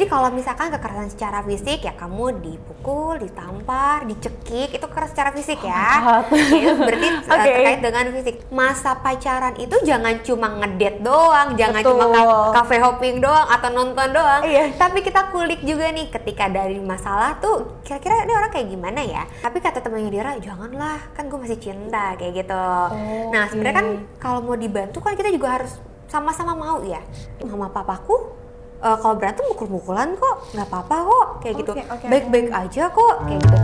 kalau misalkan kekerasan secara fisik ya kamu dipukul, ditampar, dicekik, itu kekerasan secara fisik ya. Itu berarti terkait dengan fisik. Masa pacaran itu jangan cuma ngedate doang, jangan cuma cafe hopping doang atau nonton doang. Tapi kita kulik juga nih ketika dari masalah tuh kira-kira ini orang kayak gimana ya. Tapi kata temennya Dira, janganlah, kan gue masih cinta kayak gitu. Nah sebenarnya kan kalau mau dibantu kan kita juga harus sama-sama mau ya. Mama papaku kalau berantem mukul-mukulan kok, nggak apa-apa kok kayak gitu. Baik-baik aja kok kayak gitu.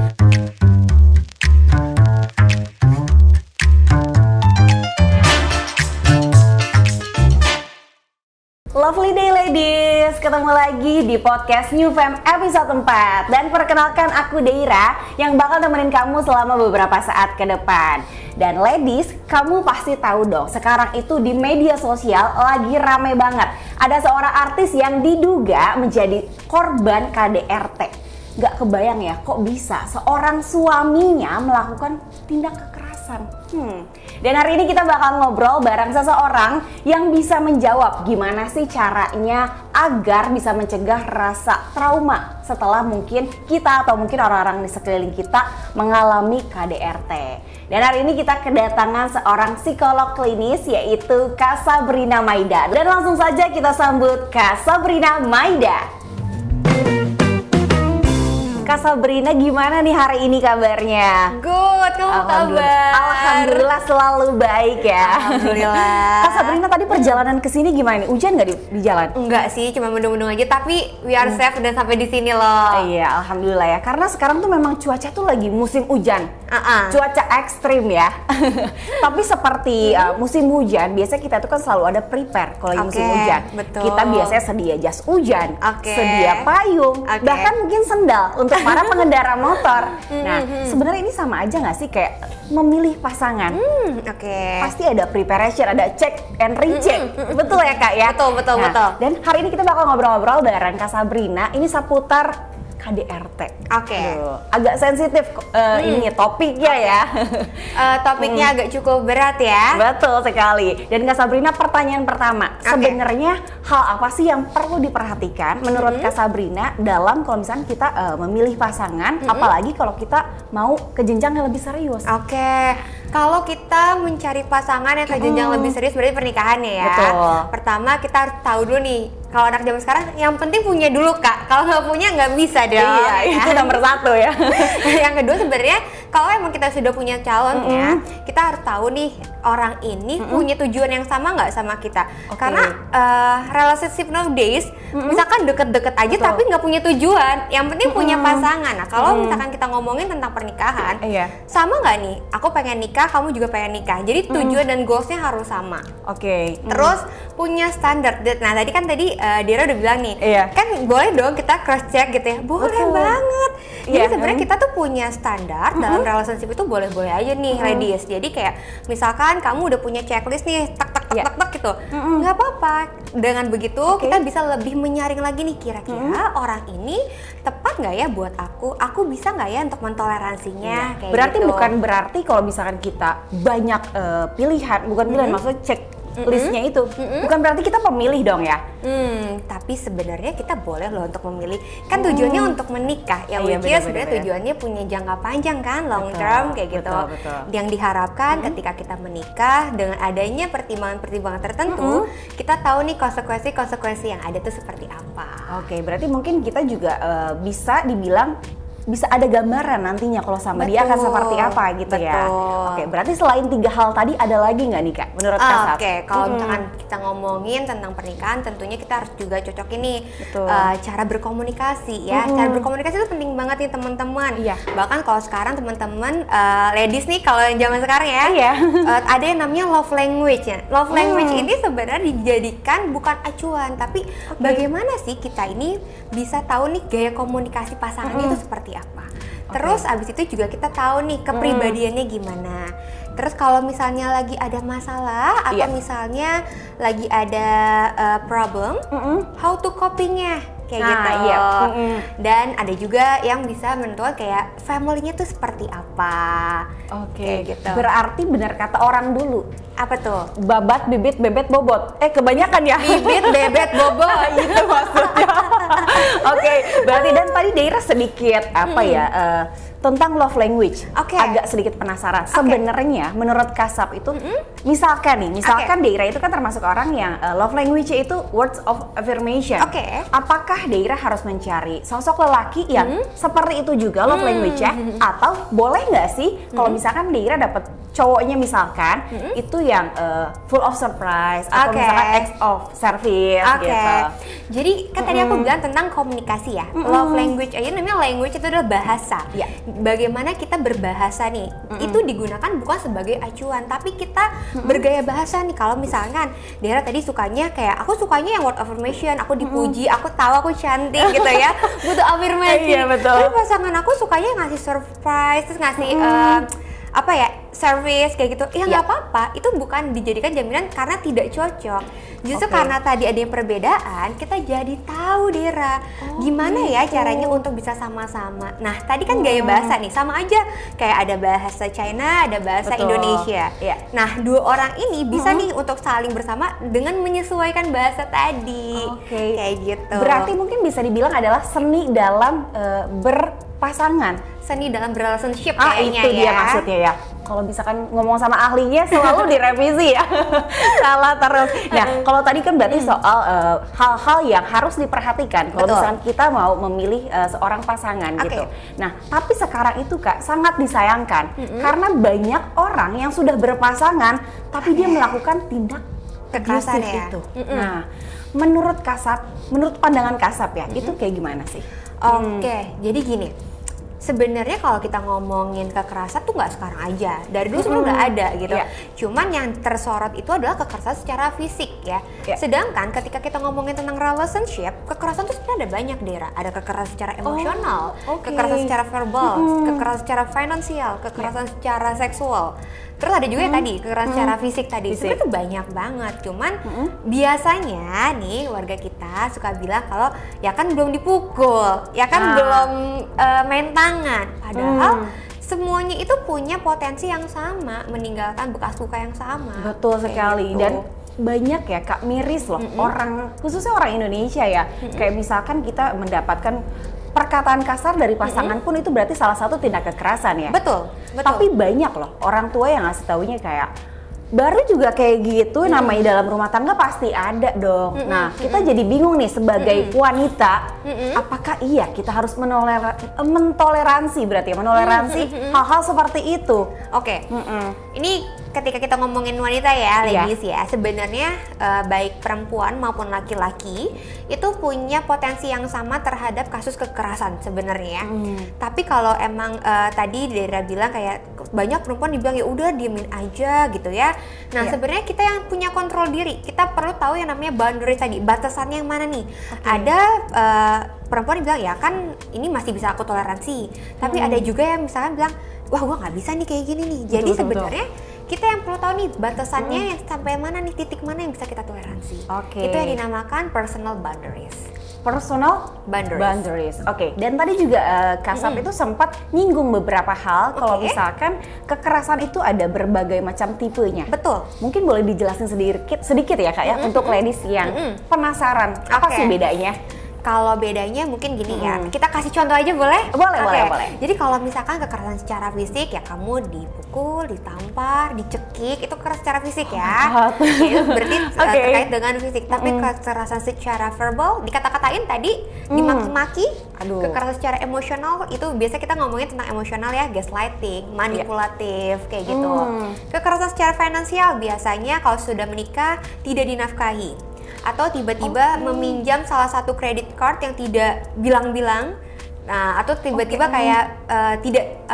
Lovely day ladies, ketemu lagi di podcast New Fam episode 4. Dan perkenalkan aku Deira yang bakal nemenin kamu selama beberapa saat ke depan. Dan ladies, kamu pasti tahu dong, sekarang itu di media sosial lagi rame banget. Ada seorang artis yang diduga menjadi korban KDRT. Gak kebayang ya, kok bisa seorang suaminya melakukan tindak kekerasan. Dan hari ini kita bakal ngobrol bareng seseorang yang bisa menjawab gimana sih caranya agar bisa mencegah rasa trauma setelah mungkin kita atau mungkin orang-orang di sekeliling kita mengalami KDRT. Dan hari ini kita kedatangan seorang psikolog klinis yaitu Kak Sabrina Maida. Dan langsung saja kita sambut Kak Sabrina Maida. Kak Sabrina, gimana nih hari ini kabarnya? Good, kamu kabar? Alhamdulillah selalu baik ya. Alhamdulillah. Kak Sabrina tadi perjalanan ke sini gimana nih? Hujan nggak di jalan? Enggak sih, cuma mendung-mendung aja. Tapi we are safe dan sampai di sini loh. Iya, alhamdulillah ya. Karena sekarang tuh memang cuaca tuh lagi musim hujan. Cuaca ekstrim ya. Tapi seperti musim hujan, biasanya kita tuh kan selalu ada prepare kalau lagi musim hujan. Betul. Kita biasanya sedia jas hujan, sedia payung, bahkan mungkin sendal untuk para pengendara motor. Nah, sebenarnya ini sama aja nggak sih kayak memilih pasangan? Pasti ada preparation, ada check and recheck. Betul ya Kak ya? Betul. Dan hari ini kita bakal ngobrol-ngobrol bareng Kak Sabrina. Ini seputar KDRT. Agak sensitif ini topiknya ya. Topiknya agak cukup berat ya. Betul sekali. Dan Kak Sabrina, pertanyaan pertama, sebenarnya hal apa sih yang perlu diperhatikan menurut Kak Sabrina dalam kalau misalnya kita memilih pasangan, apalagi kalau kita mau ke jenjang yang lebih serius? Kalau kita mencari pasangan yang ke jenjang lebih serius berarti pernikahannya ya. Pertama kita harus tahu dulu nih, kalau anak zaman sekarang yang penting punya dulu Kak. Kalau nggak punya nggak bisa dong. Iya, itu nomor satu ya. Yang kedua sebenarnya kalau emang kita sudah punya calon ya, kita harus tahu nih orang ini punya tujuan yang sama nggak sama kita. Karena relationship nowadays, misalkan deket-deket aja tapi nggak punya tujuan. Yang penting punya pasangan. Nah kalau misalkan kita ngomongin tentang pernikahan, sama nggak nih? Aku pengen nikah, kamu juga pengen nikah. Jadi tujuan dan goalsnya harus sama. Terus punya standar. Nah tadi Dira udah bilang nih, kan boleh dong kita cross check gitu ya. Boleh banget. Jadi sebenarnya kita tuh punya standar dalam relationship itu boleh-boleh aja nih ladies. Jadi kayak misalkan kamu udah punya checklist nih, tak gitu. Nggak apa-apa. Dengan begitu kita bisa lebih menyaring lagi nih kira-kira orang ini tepat nggak ya buat aku? Aku bisa nggak ya untuk mentoleransinya? Kayak berarti gitu. bukan berarti kalau misalkan kita banyak pilihan, bukan pilihan maksudnya cek listnya itu, bukan berarti kita pemilih dong ya? Tapi sebenarnya kita boleh loh untuk memilih. Kan tujuannya untuk menikah, ya which is sebenarnya tujuannya punya jangka panjang kan, long term kayak gitu. Yang diharapkan ketika kita menikah dengan adanya pertimbangan-pertimbangan tertentu, kita tahu nih konsekuensi yang ada tuh seperti apa. Berarti mungkin kita juga bisa dibilang bisa ada gambaran nantinya kalau sama dia akan seperti apa gitu ya. Berarti selain 3 hal tadi ada lagi nggak nih Kak menurut Kak Sab? Kalau misalkan kita ngomongin tentang pernikahan, tentunya kita harus juga cocokin nih cara berkomunikasi ya. Cara berkomunikasi itu penting banget nih teman-teman. Bahkan kalau sekarang teman-teman ladies nih, kalau yang zaman sekarang ya, ada yang namanya love language ya. Love language ini sebenarnya dijadikan bukan acuan, tapi bagaimana sih kita ini bisa tahu nih gaya komunikasi pasangan itu seperti apa. Terus abis itu juga kita tahu nih kepribadiannya gimana. Terus kalau misalnya lagi ada masalah atau misalnya lagi ada problem, how to copingnya kayak Nah, gitu. iya. Dan ada juga yang bisa menentukan kayak family-nya tuh seperti apa. Oke, Kayak gitu. berarti benar kata orang dulu, Apa tuh? babat, bibit, bebet, bobot. Kebanyakan ya? Bibit, bebet, bobot. Itu maksudnya. Oke, berarti dan tadi Daira sedikit tentang love language. Oke. Agak sedikit penasaran. Sebenarnya menurut Kasap itu misalkan Daira itu kan termasuk orang yang love language-nya itu words of affirmation. Oke. Apakah Daira harus mencari sosok lelaki yang seperti itu juga love language-nya atau boleh nggak sih kalau misalkan Daira dapat cowoknya misalkan itu yang full of surprise atau Oke. misalkan acts of service Oke, gitu. jadi kan tadi aku bilang tentang komunikasi ya. Love language aja namanya language itu adalah bahasa. Iya. Bagaimana kita berbahasa nih, itu digunakan bukan sebagai acuan, tapi kita bergaya bahasa nih. Kalau misalkan Dera tadi sukanya kayak, aku sukanya yang word affirmation, aku dipuji, aku tahu aku cantik gitu ya, butuh afirmasi. Iya, betul. Tapi pasangan aku sukanya ngasih surprise, terus ngasih service kayak gitu, ya nggak apa-apa, itu bukan dijadikan jaminan karena tidak cocok. Justru Oke. karena tadi ada yang perbedaan, kita jadi tahu Dera gimana ya caranya untuk bisa sama-sama. Nah tadi kan gaya bahasa nih, sama aja kayak ada bahasa China, ada bahasa Betul. Indonesia. Iya. Nah dua orang ini bisa nih untuk saling bersama dengan menyesuaikan bahasa tadi. Oke. Kayak gitu. Berarti mungkin bisa dibilang adalah seni dalam berpasangan. seni dalam relationship Ah, kayaknya itu ya. dia maksudnya ya. Kalau misalkan ngomong sama ahlinya selalu direvisi ya. Salah terus. Nah, kalau tadi kan berarti soal hal-hal yang harus diperhatikan kalau Betul. misalkan kita mau memilih seorang pasangan Oke. gitu. Nah, tapi sekarang itu Kak sangat disayangkan karena banyak orang yang sudah berpasangan tapi dia melakukan tindak Kekerasan abusif ya. itu. Nah, menurut pandangan Kasap ya, itu kayak gimana sih? Oke, jadi gini. Sebenarnya kalau kita ngomongin kekerasan tuh nggak sekarang aja, dari dulu sebenarnya udah ada gitu. Iya. Cuman yang tersorot itu adalah kekerasan secara fisik ya. Iya. Sedangkan ketika kita ngomongin tentang relationship, kekerasan tuh sebenarnya ada banyak Dera. Ada kekerasan secara emosional, oke. kekerasan secara verbal, kekerasan secara finansial, kekerasan secara seksual. Terus ada juga yang tadi kekerasan secara fisik tadi. Fisik. Sebenarnya tuh banyak banget. Cuman biasanya nih warga kita suka bilang kalau ya kan belum dipukul, ya kan belum main tangan. Padahal semuanya itu punya potensi yang sama, meninggalkan bekas luka yang sama. Betul Kayak sekali. gitu. Dan banyak ya Kak, miris loh orang, khususnya orang Indonesia ya. Kayak misalkan kita mendapatkan perkataan kasar dari pasangan pun itu berarti salah satu tindak kekerasan ya. Betul, betul. Tapi banyak loh orang tua yang ngasih taunya kayak baru juga kayak gitu, namanya dalam rumah tangga pasti ada dong. Nah, kita jadi bingung nih sebagai wanita, apakah iya kita harus mentoleransi berarti ya, hal-hal seperti itu. Oke, ini ketika kita ngomongin wanita ya, ladies ya, sebenarnya baik perempuan maupun laki-laki itu punya potensi yang sama terhadap kasus kekerasan sebenarnya. Tapi kalau emang tadi Dera bilang kayak banyak perempuan dibilang ya udah diemin aja gitu ya. Nah sebenarnya kita yang punya kontrol diri, kita perlu tahu yang namanya boundary tadi, batasannya yang mana nih. Ada perempuan yang bilang ya kan ini masih bisa aku toleransi, tapi ada juga yang misalkan bilang wah gua nggak bisa nih kayak gini nih. Jadi Betul. sebenarnya kita yang perlu tahu nih batasannya yang sampai mana nih, titik mana yang bisa kita toleransi. Oke. Itu yang dinamakan personal boundaries. Personal Boundaries. Oke. Dan tadi juga Kasap itu sempat nyinggung beberapa hal kalau Oke. misalkan kekerasan itu ada berbagai macam tipenya. Betul. Mungkin boleh dijelasin sedikit ya Kak ya untuk ladies yang penasaran apa Oke. sih bedanya? Kalau bedanya mungkin gini ya, kita kasih contoh aja boleh? Boleh, Oke. boleh. Jadi kalau misalkan kekerasan secara fisik ya kamu dipukul, ditampar, dicekik, itu kekerasan secara fisik ya. God. Itu berarti Oke. terkait dengan fisik. Tapi kekerasan secara verbal, dikata-katain tadi, dimaki-maki, Aduh. kekerasan secara emosional itu biasa kita ngomongin tentang emosional ya, gaslighting, manipulatif, kayak gitu. Kekerasan secara finansial biasanya kalau sudah menikah tidak dinafkahi. Atau tiba-tiba meminjam salah satu credit card yang tidak bilang-bilang, nah atau tiba-tiba kayak tidak,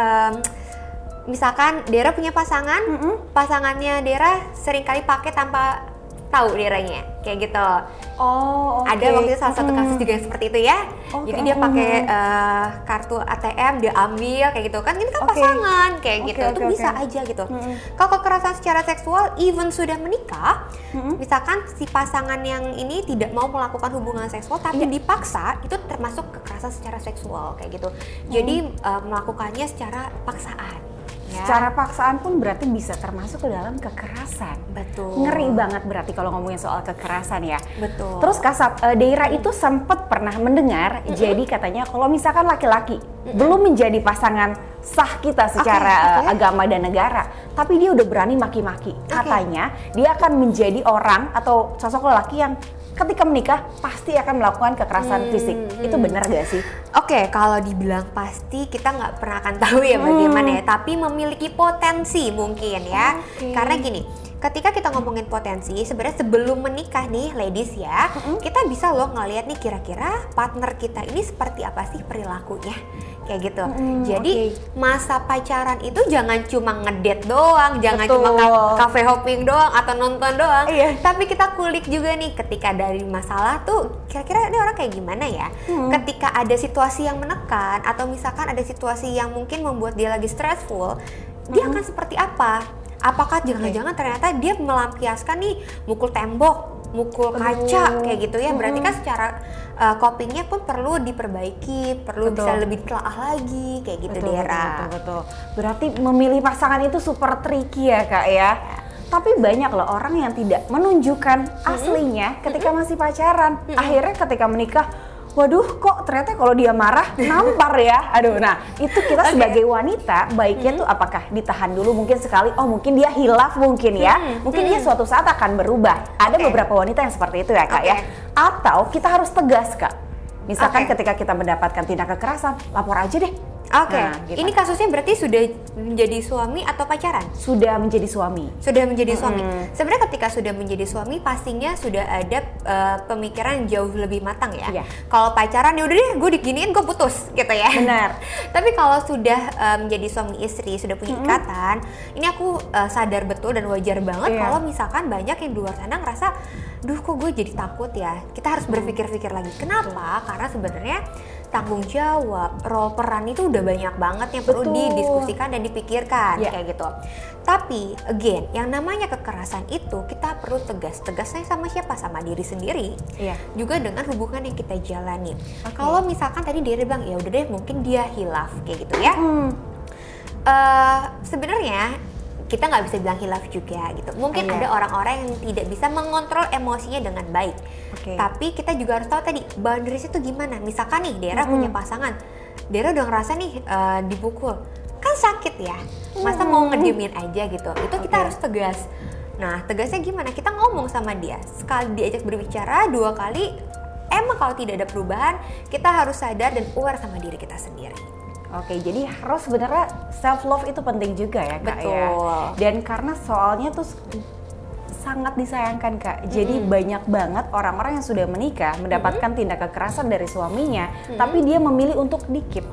misalkan Dera punya pasangan, pasangannya Dera seringkali pakai tanpa tahu daerahnya, kayak gitu. Oh, oke. Ada waktu itu salah satu kasus juga yang seperti itu ya. Oke. Jadi dia pakai kartu ATM, dia ambil kayak gitu kan. Ini kan Oke. pasangan kayak Oke, gitu. Itu oke, bisa oke. aja gitu. Kalau kekerasan secara seksual even sudah menikah, misalkan si pasangan yang ini tidak mau melakukan hubungan seksual tapi dipaksa, itu termasuk kekerasan secara seksual kayak gitu. Jadi melakukannya secara paksaan. Ya. Secara paksaan pun berarti bisa termasuk ke dalam kekerasan. Betul. Ngeri banget berarti kalau ngomongin soal kekerasan ya. Betul. Terus Kasab, Deira itu sempat pernah mendengar, jadi katanya kalau misalkan laki-laki belum menjadi pasangan sah kita secara Oke. agama dan negara, tapi dia udah berani maki-maki. Katanya dia akan menjadi orang atau sosok lelaki yang ketika menikah pasti akan melakukan kekerasan fisik. Itu benar gak sih? Oke, kalau dibilang pasti kita nggak pernah akan tahu ya bagaimana ya, tapi memiliki potensi mungkin ya. Oke. Karena gini, ketika kita ngomongin potensi, sebenarnya sebelum menikah nih ladies ya, kita bisa loh ngeliat nih kira-kira partner kita ini seperti apa sih perilakunya. Kayak gitu. Jadi masa pacaran itu jangan cuma ngedate doang, jangan Betul. cuma cafe hopping doang atau nonton doang. Iya. Tapi kita kulik juga nih ketika dari masalah tuh kira-kira ini orang kayak gimana ya. Ketika ada situasi yang menekan atau misalkan ada situasi yang mungkin membuat dia lagi stressful, dia akan seperti apa? Apakah jangan-jangan ternyata dia melampiaskan nih mukul tembok, mukul kaca kayak gitu ya. Berarti kan secara copingnya pun perlu diperbaiki, perlu bisa lebih telaah lagi kayak gitu Dera. Betul. Berarti memilih pasangan itu super tricky ya Kak ya. Tapi banyak loh orang yang tidak menunjukkan aslinya ketika masih pacaran. Akhirnya ketika menikah, waduh kok ternyata kalau dia marah nampar ya. Aduh, nah itu kita sebagai wanita baiknya tuh apakah ditahan dulu mungkin sekali, oh mungkin dia hilaf mungkin ya. Mungkin dia suatu saat akan berubah. Ada beberapa wanita yang seperti itu ya Kak ya. Atau kita harus tegas Kak. Misalkan ketika kita mendapatkan tindak kekerasan, lapor aja deh. Oke, Nah, gitu. ini kasusnya berarti sudah menjadi suami atau pacaran? Sudah menjadi suami. Sudah menjadi suami. Sebenarnya ketika sudah menjadi suami pastinya sudah ada pemikiran yang jauh lebih matang ya. Iya. Kalau pacaran ya udah deh, gue diginiin gue putus gitu ya. Benar. Tapi kalau sudah menjadi suami istri, sudah punya ikatan, ini aku sadar betul dan wajar banget Iya. kalau misalkan banyak yang di luar sana ngerasa, duh kok gue jadi takut ya. Kita harus berpikir-pikir lagi. Kenapa? Karena sebenarnya tanggung jawab, role peran itu udah banyak banget yang perlu didiskusikan dan dipikirkan kayak gitu. Tapi again, yang namanya kekerasan itu kita perlu tegasnya sama siapa? Sama diri sendiri. Iya. Juga dengan hubungan yang kita jalani. Kalau misalkan tadi dia bilang ya udah deh mungkin dia hilaf kayak gitu ya. Sebenarnya kita nggak bisa bilang hilaf juga gitu. Mungkin ada orang-orang yang tidak bisa mengontrol emosinya dengan baik. Tapi kita juga harus tahu tadi boundaries itu gimana. Misalkan nih Dera punya pasangan, Dera udah ngerasa nih dipukul, kan sakit ya. Masa mau ngediemin aja gitu? Itu kita harus tegas. Nah tegasnya gimana? Kita ngomong sama dia. Sekali diajak berbicara, 2 kali. Emang kalau tidak ada perubahan, kita harus sadar dan aware sama diri kita sendiri. Oke, jadi harus sebenarnya self love itu penting juga ya Kak ya. Betul. Dan karena soalnya tuh sangat disayangkan Kak. Jadi banyak banget orang-orang yang sudah menikah mendapatkan tindak kekerasan dari suaminya, tapi dia memilih untuk di-keep.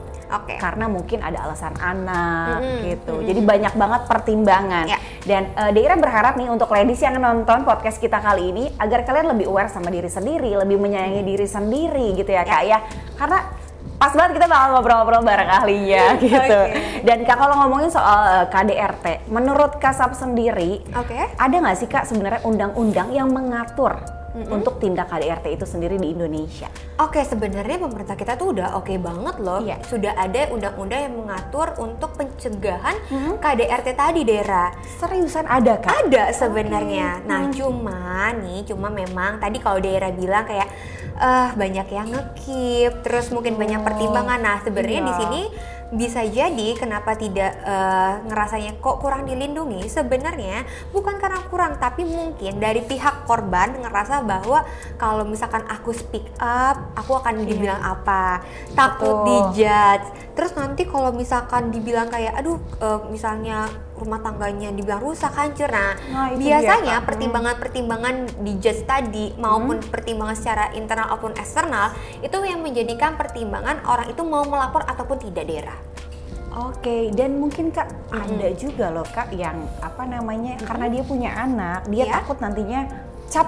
Karena mungkin ada alasan anak gitu. Jadi banyak banget pertimbangan. Dan Deira berharap nih untuk ladies yang nonton podcast kita kali ini agar kalian lebih aware sama diri sendiri, lebih menyayangi diri sendiri gitu ya Kak ya. Karena pas banget kita bakal ngobrol-ngobrol bareng ahlinya gitu. Dan Kak kalau ngomongin soal KDRT, menurut Kasab sendiri, ada nggak sih Kak sebenarnya undang-undang yang mengatur untuk tindak KDRT itu sendiri di Indonesia? Sebenarnya pemerintah kita tuh udah oke banget loh. Sudah ada undang-undang yang mengatur untuk pencegahan KDRT tadi Dera. Seriusan ada Kak? Ada sebenarnya. Nah cuma memang tadi kalau Dera bilang kayak banyak yang nge-keep, terus mungkin banyak pertimbangan. Nah sebenarnya di sini bisa jadi kenapa tidak ngerasanya kok kurang dilindungi, sebenarnya bukan karena kurang, tapi mungkin dari pihak korban ngerasa bahwa kalau misalkan aku speak up, aku akan dibilang apa, takut dijudge. Terus nanti kalau misalkan dibilang kayak aduh misalnya rumah tangganya dibilang rusak, hancur. Nah biasanya pertimbangan-pertimbangan dijudge tadi maupun pertimbangan secara internal maupun eksternal itu yang menjadikan pertimbangan orang itu mau melapor ataupun tidak Dera. Dan mungkin Kak ada juga loh Kak yang karena dia punya anak, dia takut nantinya cap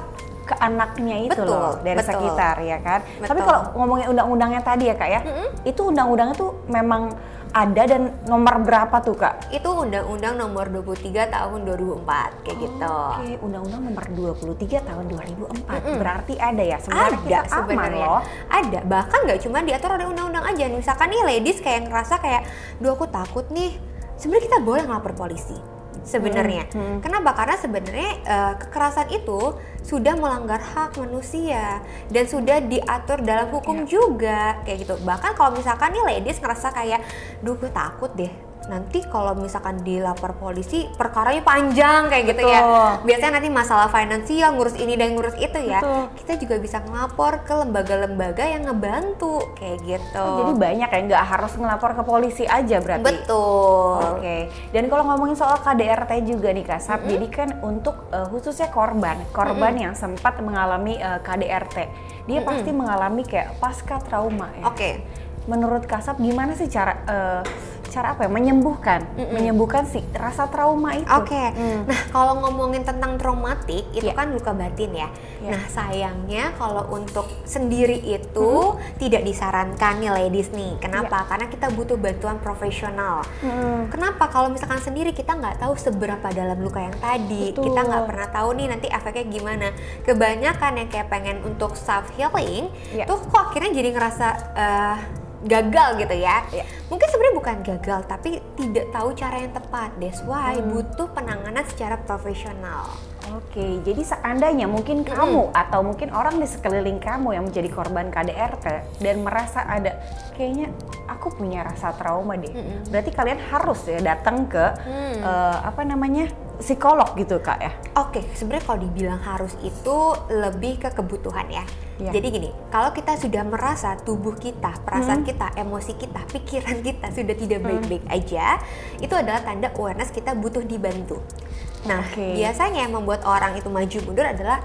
ke anaknya itu loh dari betul. sekitar ya kan. Betul. Tapi kalau ngomongin undang-undangnya tadi ya Kak ya, itu undang-undangnya tuh memang ada dan nomor berapa tuh Kak? Itu Undang-Undang Nomor 23 Tahun 2004 kayak gitu. Oke, Undang-Undang Nomor 23 Tahun 2004. Berarti ada ya sebenarnya Ada kita aman sebenarnya. loh. Ada, bahkan nggak cuma diatur oleh undang-undang aja. Misalkan nih ladies kayak ngerasa kayak, duh aku takut nih. Sebenarnya kita boleh ngelapor polisi. Sebenarnya, kenapa? Karena sebenarnya kekerasan itu sudah melanggar hak manusia dan sudah diatur dalam hukum juga kayak gitu. Bahkan kalau misalkan nih ladies ngerasa kayak, duh gue takut deh, nanti kalau misalkan dilapor polisi perkaranya panjang kayak gitu ya. Biasanya nanti masalah finansial, ngurus ini dan ngurus itu ya. Kita juga bisa ngelapor ke lembaga-lembaga yang ngebantu kayak gitu. Jadi banyak ya, nggak harus ngelapor ke polisi aja berarti. Betul. Oke. Dan kalau ngomongin soal KDRT juga nih Kak Sap, jadi kan untuk khususnya korban yang sempat mengalami KDRT, dia pasti mengalami kayak pasca trauma ya. Oke. Menurut Kak Sap gimana sih cara apa ya menyembuhkan si rasa trauma itu? Oke. Nah, kalau ngomongin tentang traumatik itu kan luka batin ya. Nah, sayangnya kalau untuk sendiri itu tidak disarankan nih ladies nih. Kenapa? Karena kita butuh bantuan profesional. Kenapa? Kalau misalkan sendiri kita nggak tahu seberapa dalam luka yang tadi. Kita nggak pernah tahu nih nanti efeknya gimana. Kebanyakan yang kayak pengen untuk self healing tuh kok akhirnya jadi ngerasa gagal gitu ya. Mungkin sebenarnya bukan gagal tapi tidak tahu cara yang tepat. That's why butuh penanganan secara profesional. Oke, jadi seandainya mungkin kamu atau mungkin orang di sekeliling kamu yang menjadi korban KDRT dan merasa ada kayaknya aku punya rasa trauma deh. Berarti kalian harus ya datang ke psikolog gitu Kak ya. Oke, sebenarnya kalau dibilang harus itu lebih ke kebutuhan ya. Jadi gini, kalau kita sudah merasa tubuh kita, perasaan kita, emosi kita, pikiran kita sudah tidak baik-baik aja, itu adalah tanda awareness kita butuh dibantu. Nah, biasanya yang membuat orang itu maju mundur adalah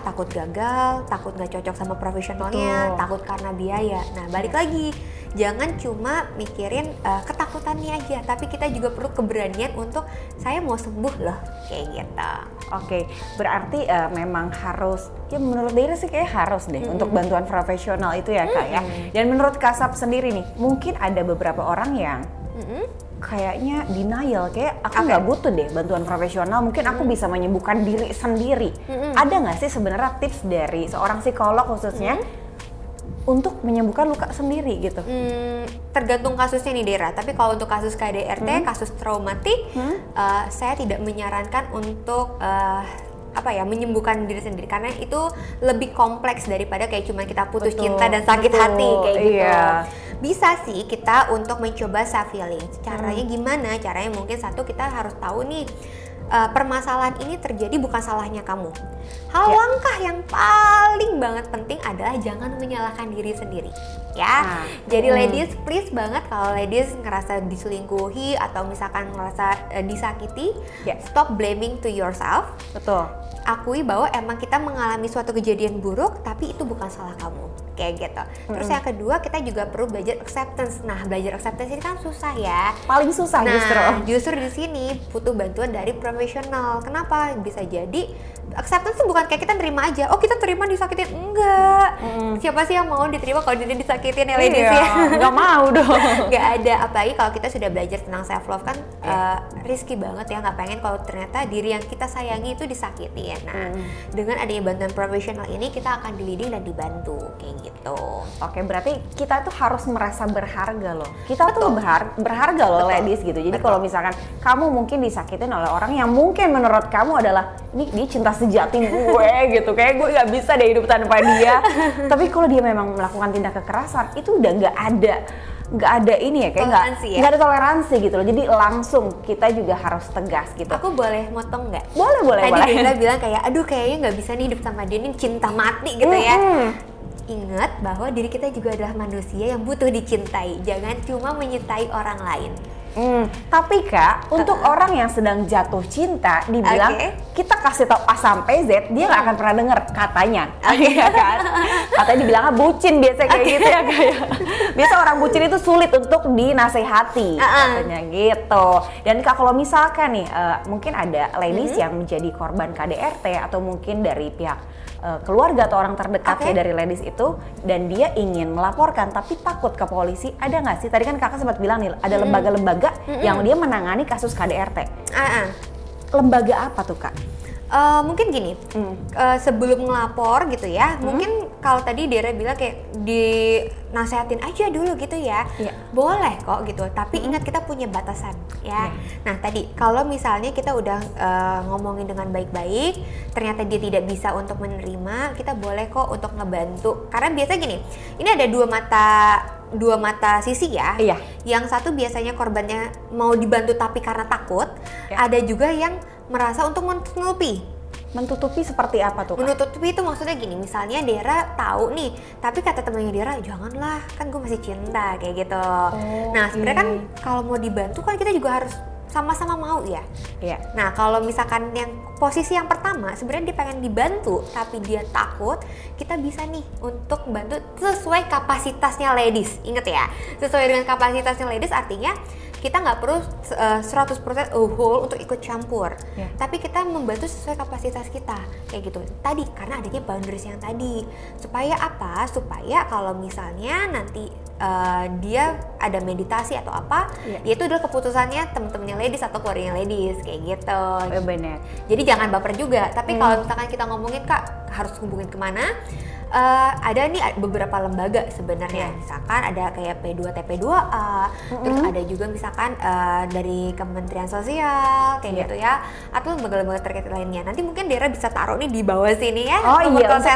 takut gagal, takut nggak cocok sama profesionalnya, takut karena biaya. Nah, balik lagi, jangan cuma mikirin ketakutannya aja, tapi kita juga perlu keberanian untuk saya mau sembuh loh, kayak gitu. Oke, berarti memang harus, ya menurut Daira sih kayak harus deh untuk bantuan profesional itu ya Kak ya. Dan menurut Kak Sap sendiri nih, mungkin ada beberapa orang yang kayaknya denial, kayak aku nggak butuh deh bantuan profesional, mungkin aku bisa menyembuhkan diri sendiri. Ada nggak sih sebenarnya tips dari seorang psikolog khususnya untuk menyembuhkan luka sendiri gitu? Tergantung kasusnya nih Dera, tapi kalau untuk kasus KDRT, kasus traumatik, saya tidak menyarankan untuk menyembuhkan diri sendiri karena itu lebih kompleks daripada kayak cuma kita putus cinta dan sakit hati kayak gitu. Bisa sih kita untuk mencoba self healing. Caranya gimana? Caranya mungkin satu, kita harus tahu nih permasalahan ini terjadi bukan salahnya kamu. Langkah yang paling banget penting adalah jangan menyalahkan diri sendiri ya. Jadi ladies, please banget kalau ladies ngerasa diselingkuhi atau misalkan ngerasa disakiti, stop blaming to yourself. Betul. Akui bahwa emang kita mengalami suatu kejadian buruk, tapi itu bukan salah kamu, kayak gitu. Terus yang kedua, kita juga perlu belajar acceptance. Nah, belajar acceptance ini kan susah ya. Paling susah justru di sini butuh bantuan dari profesional. Kenapa? Bisa jadi acceptance itu bukan kayak kita terima aja. Oh, kita terima disakitin, enggak. Siapa sih yang mau diterima kalau dia disakitin ya ladies ya? Nggak mau dong. Nggak ada. Apalagi kalau kita sudah belajar tentang self love kan risky banget ya. Nggak pengen kalau ternyata diri yang kita sayangi itu disakitin. Nah, dengan adanya bantuan profesional ini kita akan di-leading dan dibantu kayak gitu. Oke, berarti kita tuh harus merasa berharga loh. Kita tuh berharga loh ladies gitu. Jadi kalau misalkan kamu mungkin disakitin oleh orang yang mungkin menurut kamu adalah ini dia cinta sejati gue gitu, kayak gue nggak bisa deh hidup tanpa dia. Tapi kalau dia memang melakukan tindak kekerasan, itu udah nggak ada ini ya, kayak nggak ada toleransi gitu loh. Jadi langsung kita juga harus tegas gitu. Aku boleh motong nggak? Boleh. Tadi Dira bilang kayak, aduh kayaknya nggak bisa nih hidup sama dia, ini cinta mati gitu ya. Ingat bahwa diri kita juga adalah manusia yang butuh dicintai. Jangan cuma menyintai orang lain. Tapi Kak, untuk orang yang sedang jatuh cinta, dibilang kita kasih tahu A sampai Z, dia nggak akan pernah denger katanya. Iya kan? Katanya dibilangnya bucin biasanya kayak gitu ya Kak ya. Biasa orang bucin itu sulit untuk dinasehati, katanya gitu. Dan Kak, kalau misalkan nih, mungkin ada ladies yang menjadi korban KDRT atau mungkin dari pihak keluarga atau orang terdekatnya dari ladies itu, dan dia ingin melaporkan tapi takut ke polisi, ada nggak sih? Tadi kan Kakak sempat bilang nih, ada lembaga-lembaga yang dia menangani kasus KDRT. Lembaga apa tuh Kak? Mungkin gini, sebelum ngelapor gitu ya, mungkin kalau tadi Dera bilang kayak dinasehatin aja dulu gitu ya, boleh kok gitu, tapi ingat kita punya batasan ya. Nah tadi kalau misalnya kita udah ngomongin dengan baik-baik, ternyata dia tidak bisa untuk menerima, kita boleh kok untuk ngebantu. Karena biasa gini, ini ada dua mata sisi ya. Yang satu biasanya korbannya mau dibantu tapi karena takut, ada juga yang merasa untuk menutupi. Menutupi seperti apa tuh Kak? Menutupi itu maksudnya gini, misalnya Dera tahu nih, tapi kata temennya Dera, janganlah, kan gue masih cinta, kayak gitu. Nah sebenarnya kan kalau mau dibantu kan kita juga harus sama-sama mau ya. Nah kalau misalkan yang posisi yang pertama, sebenarnya dia pengen dibantu tapi dia takut, kita bisa nih untuk bantu sesuai kapasitasnya ladies. Ingat ya, sesuai dengan kapasitasnya ladies artinya kita nggak perlu 100% whole untuk ikut campur, tapi kita membantu sesuai kapasitas kita, kayak gitu. Tadi karena adanya boundaries yang tadi, supaya apa? Supaya kalau misalnya nanti dia ada meditasi atau apa, dia itu adalah keputusannya temen-temennya ladies atau keluarganya ladies, kayak gitu. Bener. Jadi jangan baper juga. Tapi kalau misalkan kita ngomongin Kak harus hubungin kemana? Ada nih beberapa lembaga sebenarnya, misalkan ada kayak P2TP2A, terus ada juga misalkan dari Kementerian Sosial kayak gitu ya, atau lembaga-lembaga terkait lainnya. Nanti mungkin Dera bisa taruh nih di bawah sini ya.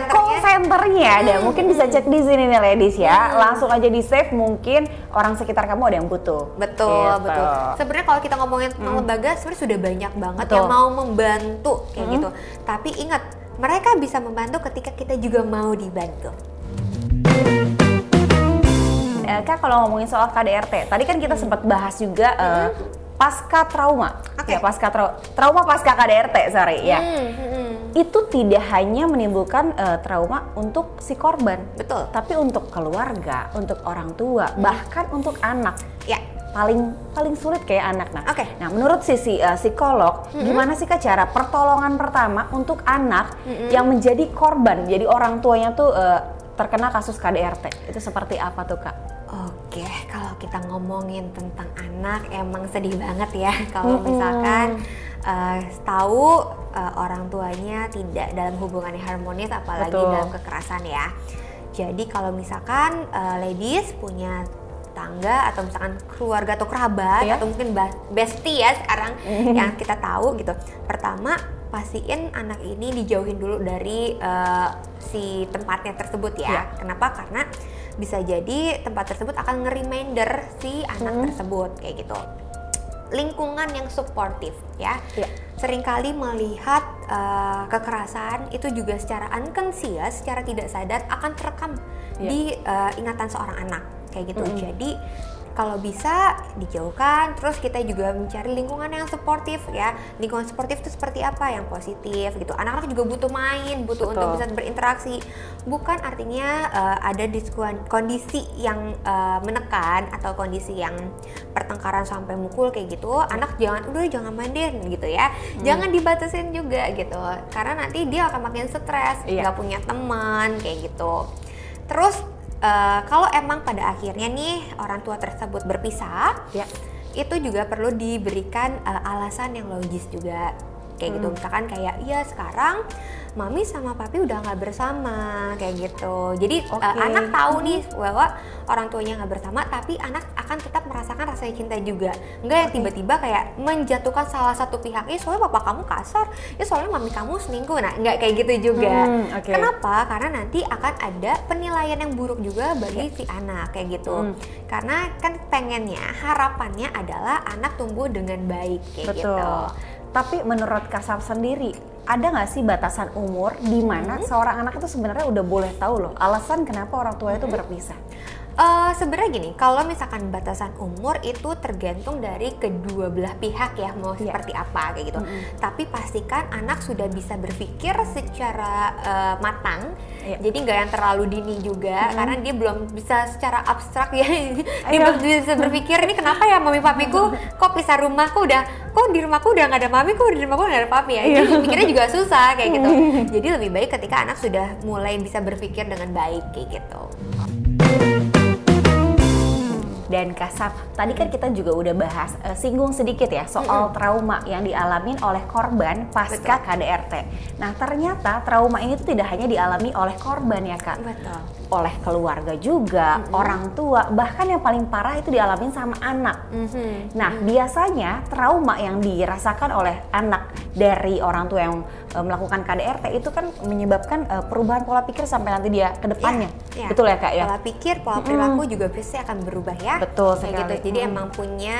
Call centernya ada, mungkin bisa cek di sini nih ladies ya. Langsung aja di save, mungkin orang sekitar kamu ada yang butuh. Betul. Sebenarnya kalau kita ngomongin tentang lembaga, sebenarnya sudah banyak banget yang mau membantu kayak gitu. Tapi ingat, mereka bisa membantu ketika kita juga mau dibantu. Kak, kalau ngomongin soal KDRT, tadi kan kita sempat bahas juga pasca trauma. Trauma pasca KDRT, sorry ya. Itu tidak hanya menimbulkan trauma untuk si korban, betul, tapi untuk keluarga, untuk orang tua, bahkan untuk anak. Paling sulit kayak anak. Nah, menurut sisi psikolog, gimana sih Kak cara pertolongan pertama untuk anak yang menjadi korban, jadi orang tuanya tuh terkena kasus KDRT, itu seperti apa tuh Kak? Oke, kalau kita ngomongin tentang anak emang sedih banget ya kalau misalkan tahu orang tuanya tidak dalam hubungan yang harmonis, apalagi dalam kekerasan ya. Jadi kalau misalkan ladies punya tangga atau misalkan keluarga atau kerabat atau mungkin bestie ya sekarang yang kita tahu gitu. Pertama, pastiin anak ini dijauhin dulu dari si tempatnya tersebut ya. Kenapa? Karena bisa jadi tempat tersebut akan nge-reminder si anak tersebut kayak gitu. Lingkungan yang suportif ya. Seringkali melihat kekerasan itu juga secara unconscious, secara tidak sadar akan terekam di ingatan seorang anak kayak gitu. Jadi kalau bisa dijauhkan, terus kita juga mencari lingkungan yang suportif ya. Lingkungan suportif itu seperti apa? Yang positif gitu. Anak-anak juga butuh main, butuh untuk bisa berinteraksi. Bukan artinya ada kondisi yang menekan atau kondisi yang pertengkaran sampai mukul kayak gitu. Anak jangan main deh gitu ya. Jangan dibatasin juga gitu. Karena nanti dia akan makin stres, nggak punya teman kayak gitu. Terus kalau emang pada akhirnya nih orang tua tersebut berpisah, itu juga perlu diberikan alasan yang logis juga kayak gitu. Misalkan kayak sekarang mami sama papi udah nggak bersama kayak gitu. Jadi anak tahu nih bahwa orang tuanya nggak bersama, tapi anak akan tetap merasakan rasa cinta juga. Enggak yang tiba-tiba kayak menjatuhkan salah satu pihak, soalnya papa kamu kasar, soalnya mami kamu selingkuh. Nah nggak kayak gitu juga. Kenapa? Karena nanti akan ada penilaian yang buruk juga bagi si anak kayak gitu. Karena kan pengennya, harapannya adalah anak tumbuh dengan baik kayak gitu. Tapi menurut Kasar sendiri, ada nggak sih batasan umur di mana seorang anak itu sebenarnya udah boleh tahu loh alasan kenapa orang tua itu berpisah? Sebenarnya gini, kalau misalkan batasan umur itu tergantung dari kedua belah pihak ya, mau seperti apa kayak gitu. Tapi pastikan anak sudah bisa berpikir secara matang, jadi nggak yang terlalu dini juga, karena dia belum bisa secara abstrak ya, dia belum bisa berpikir ini kenapa ya mami papiku kok pisah rumah, kok di rumahku udah nggak ada mami, kok di rumahku nggak ada papi ya. Jadi mikirnya juga susah kayak gitu. Jadi lebih baik ketika anak sudah mulai bisa berpikir dengan baik kayak gitu. Dan Kasap, tadi kan kita juga udah bahas, singgung sedikit ya soal trauma yang dialamin oleh korban pasca KDRT. Nah ternyata trauma ini tuh tidak hanya dialami oleh korban ya Kak. Betul. Oleh keluarga juga, orang tua, bahkan yang paling parah itu dialamin sama anak. Nah biasanya trauma yang dirasakan oleh anak dari orang tua yang melakukan KDRT itu kan menyebabkan perubahan pola pikir sampai nanti dia ke depannya. Betul ya Kak ya? Pola pikir, pola perilaku juga pasti akan berubah ya. Betul kayak sekali. gitu. Jadi emang punya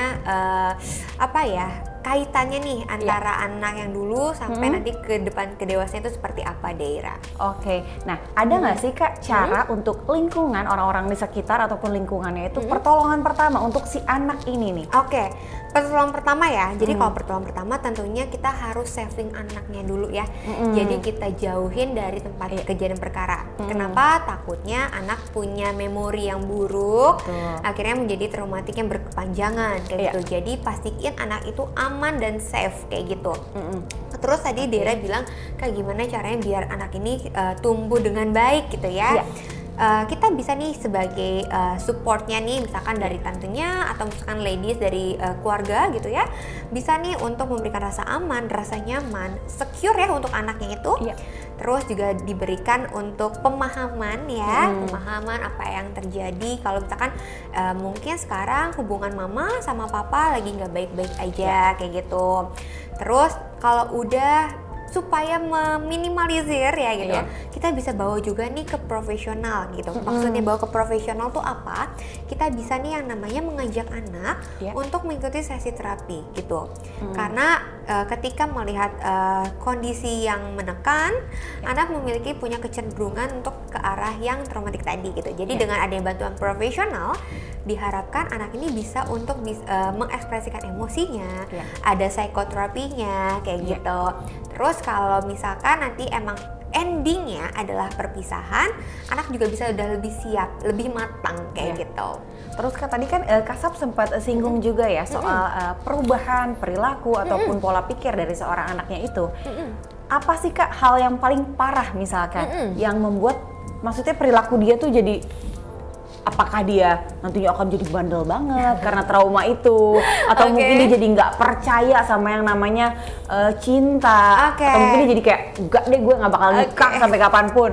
kaitannya nih antara anak yang dulu sampai nanti ke depan ke dewasanya itu seperti apa Deira. Oke. Nah, ada nggak sih Kak cara untuk lingkungan orang-orang di sekitar ataupun lingkungannya itu pertolongan pertama untuk si anak ini nih? Oke. Pertolongan pertama ya, jadi kalau pertolongan pertama tentunya kita harus saving anaknya dulu ya. Jadi kita jauhin dari tempat kejadian perkara. Kenapa? Takutnya anak punya memori yang buruk, akhirnya menjadi traumatik yang berkepanjangan kayak gitu. Jadi pastiin anak itu aman dan safe kayak gitu. Terus tadi Dera bilang kayak gimana caranya biar anak ini tumbuh dengan baik gitu ya. Kita bisa nih sebagai supportnya nih, misalkan dari tantenya atau misalkan ladies dari keluarga gitu ya, bisa nih untuk memberikan rasa aman, rasa nyaman, secure ya untuk anaknya itu. Terus juga diberikan untuk pemahaman ya, pemahaman apa yang terjadi kalau misalkan mungkin sekarang hubungan mama sama papa lagi nggak baik-baik aja kayak gitu. Terus kalau udah supaya meminimalisir ya gitu, kita bisa bawa juga nih ke profesional gitu. Maksudnya bawa ke profesional tuh apa? Kita bisa nih yang namanya mengajak anak untuk mengikuti sesi terapi gitu. Karena ketika melihat kondisi yang menekan, anak punya kecenderungan untuk ke arah yang traumatik tadi gitu. Jadi dengan adanya bantuan profesional, diharapkan anak ini bisa untuk mengekspresikan emosinya, ada psikoterapinya kayak gitu. Terus kalau misalkan nanti emang endingnya adalah perpisahan, anak juga bisa udah lebih siap, lebih matang kayak gitu. Terus Kak tadi kan Kasap sempat singgung juga ya soal perubahan perilaku ataupun pola pikir dari seorang anaknya itu. Apa sih Kak hal yang paling parah misalkan yang membuat maksudnya perilaku dia tuh jadi, apakah dia nantinya akan jadi bandel banget karena trauma itu, atau mungkin dia jadi nggak percaya sama yang namanya cinta, atau mungkin dia jadi kayak enggak deh gue nggak bakal nikah sampai kapanpun.